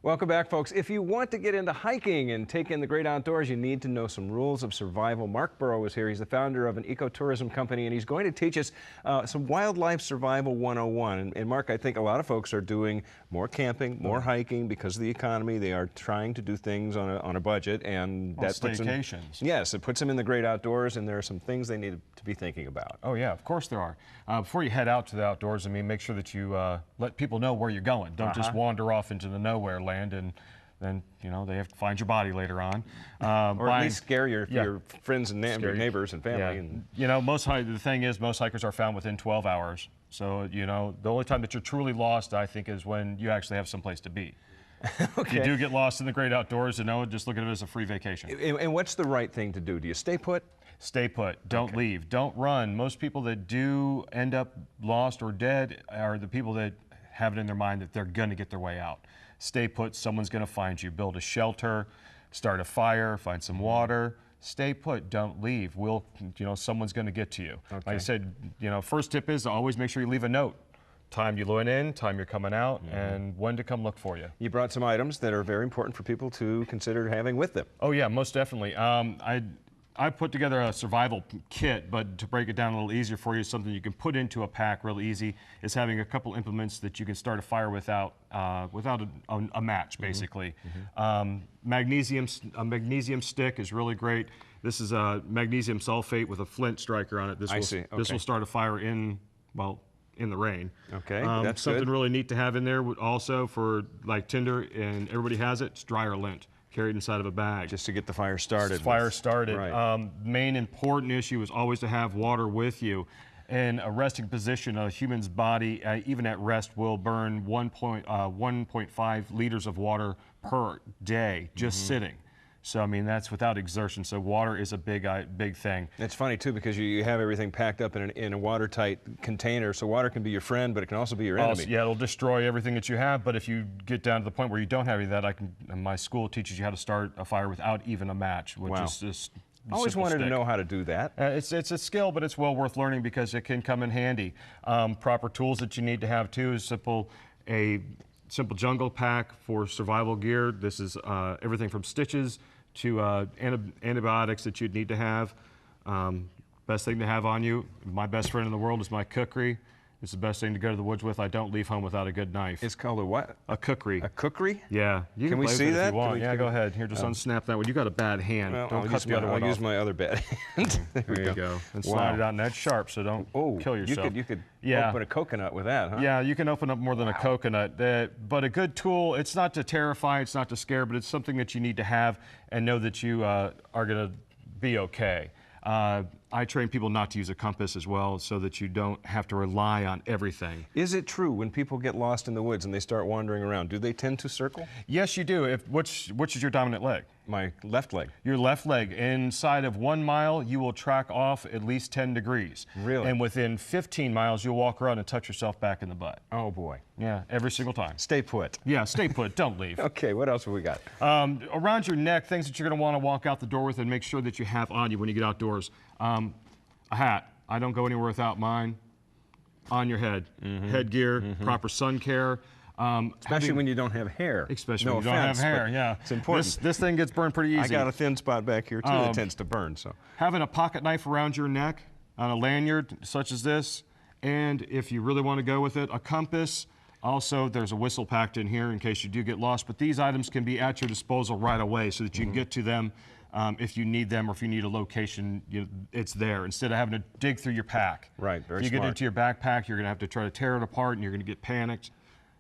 Welcome back, folks. If you want to get into hiking and take in the great outdoors, you need to know some rules of survival. Mark Burrow is here. He's the founder of an ecotourism company, and he's going to teach us some wildlife survival 101. And Mark, I think a lot of folks are doing more camping, more hiking because of the economy. They are trying to do things on a budget, and that puts them, yes, it puts them in the great outdoors, and there are some things they need to be thinking about. Oh yeah, of course there are. Before you head out to the outdoors, I mean, make sure that you let people know where you're going. Don't just wander off into the nowhere land, and then they have to find your body later on. Or at least scare your friends and neighbors and family. Yeah. And the thing is, most hikers are found within 12 hours. So the only time that you're truly lost, I think, is when you actually have someplace to be. Okay. You do get lost in the great outdoors, just look at it as a free vacation. And what's the right thing to do? Do you stay put? Stay put. Don't leave. Don't run. Most people that do end up lost or dead are the people that have it in their mind that they're going to get their way out. Stay put. Someone's going to find you. Build a shelter, start a fire, find some water. Stay put. Don't leave. Someone's going to get to you. Okay. Like I said, first tip is to always make sure you leave a note. Time you went in, time you're coming out, and when to come look for you. You brought some items that are very important for people to consider having with them. Oh yeah, most definitely. I put together a survival kit, but to break it down a little easier for you, something you can put into a pack real easy is having a couple implements that you can start a fire without a match, basically. A magnesium stick is really great. This is a magnesium sulfate with a flint striker on it. This will start a fire in the rain. Okay, that's something good. Really neat to have in there also for like tinder, and everybody has it. It's dryer lint carried inside of a bag. Just to get the fire started. Right. Main important issue is always to have water with you. In a resting position, a human's body, even at rest, will burn 1.5 liters of water per day just sitting. So, I mean, that's without exertion. So water is a big thing. It's funny, too, because you have everything packed up in a watertight container. So water can be your friend, but it can also be your enemy. Yeah, it'll destroy everything that you have. But if you get down to the point where you don't have any of that, my school teaches you how to start a fire without even a match, which is just I always wanted to know how to do that. It's a skill, but it's well worth learning because it can come in handy. Proper tools that you need to have, too, is a simple jungle pack for survival gear. This is everything from stitches to antibiotics that you'd need to have. Best thing to have on you, my best friend in the world, is my kukri. It's the best thing to go to the woods with. I don't leave home without a good knife. It's called a what? A kukri. A kukri? Yeah. You can we play see with it that? if you want. Yeah, go ahead. Here, just unsnap that one. You got a bad hand. Well, don't cut the other one off. I'll use my other bad hand. There you go. And slide it out, and that's sharp, so don't kill yourself. You could open a coconut with that, huh? Yeah, you can open up more than a coconut. But a good tool, it's not to terrify, it's not to scare, but it's something that you need to have and know that you are going to be okay. I train people not to use a compass as well so that you don't have to rely on everything. Is it true when people get lost in the woods and they start wandering around, do they tend to circle? Yes, you do. Which is your dominant leg? My left leg. Your left leg. Inside of 1 mile, you will track off at least 10 degrees. Really? And within 15 miles, you'll walk around and touch yourself back in the butt. Oh, boy. Yeah, every single time. Stay put. Yeah, stay put. Don't leave. Okay, what else have we got? Around your neck, things that you're going to want to walk out the door with and make sure that you have on you when you get outdoors. A hat. I don't go anywhere without mine. On your head. Headgear, proper sun care. Especially when you don't have hair. Especially when you don't have hair, yeah. It's important. This thing gets burned pretty easy. I got a thin spot back here, too, that tends to burn. So having a pocket knife around your neck on a lanyard such as this, and if you really want to go with it, a compass. Also, there's a whistle packed in here in case you do get lost, but these items can be at your disposal right away so that you can get to them if you need them, or if you need a location, it's there, instead of having to dig through your pack. Right, very smart. If you get into your backpack, you're going to have to try to tear it apart, and you're going to get panicked,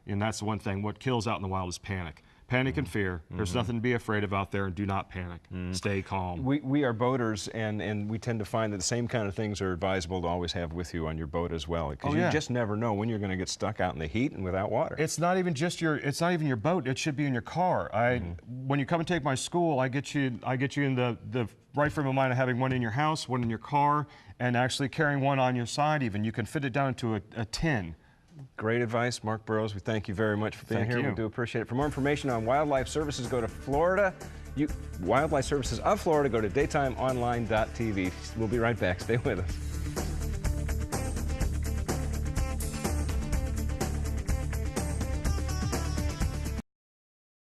and that's the one thing. What kills out in the wild is panic. Panic and fear. There's nothing to be afraid of out there, and do not panic. Stay calm. We are boaters, and we tend to find that the same kind of things are advisable to always have with you on your boat as well, because you just never know when you're going to get stuck out in the heat and without water. It's not even just it's not even your boat. It should be in your car. When you come and take my school, I get you in the right frame of mind of having one in your house, one in your car, and actually carrying one on your side. Even you can fit it down into a tin. Great advice, Mark Burrows. We thank you very much for being here. We do appreciate it. For more information on wildlife services, go to Florida. Wildlife Services of Florida, go to daytimeonline.tv. We'll be right back. Stay with us.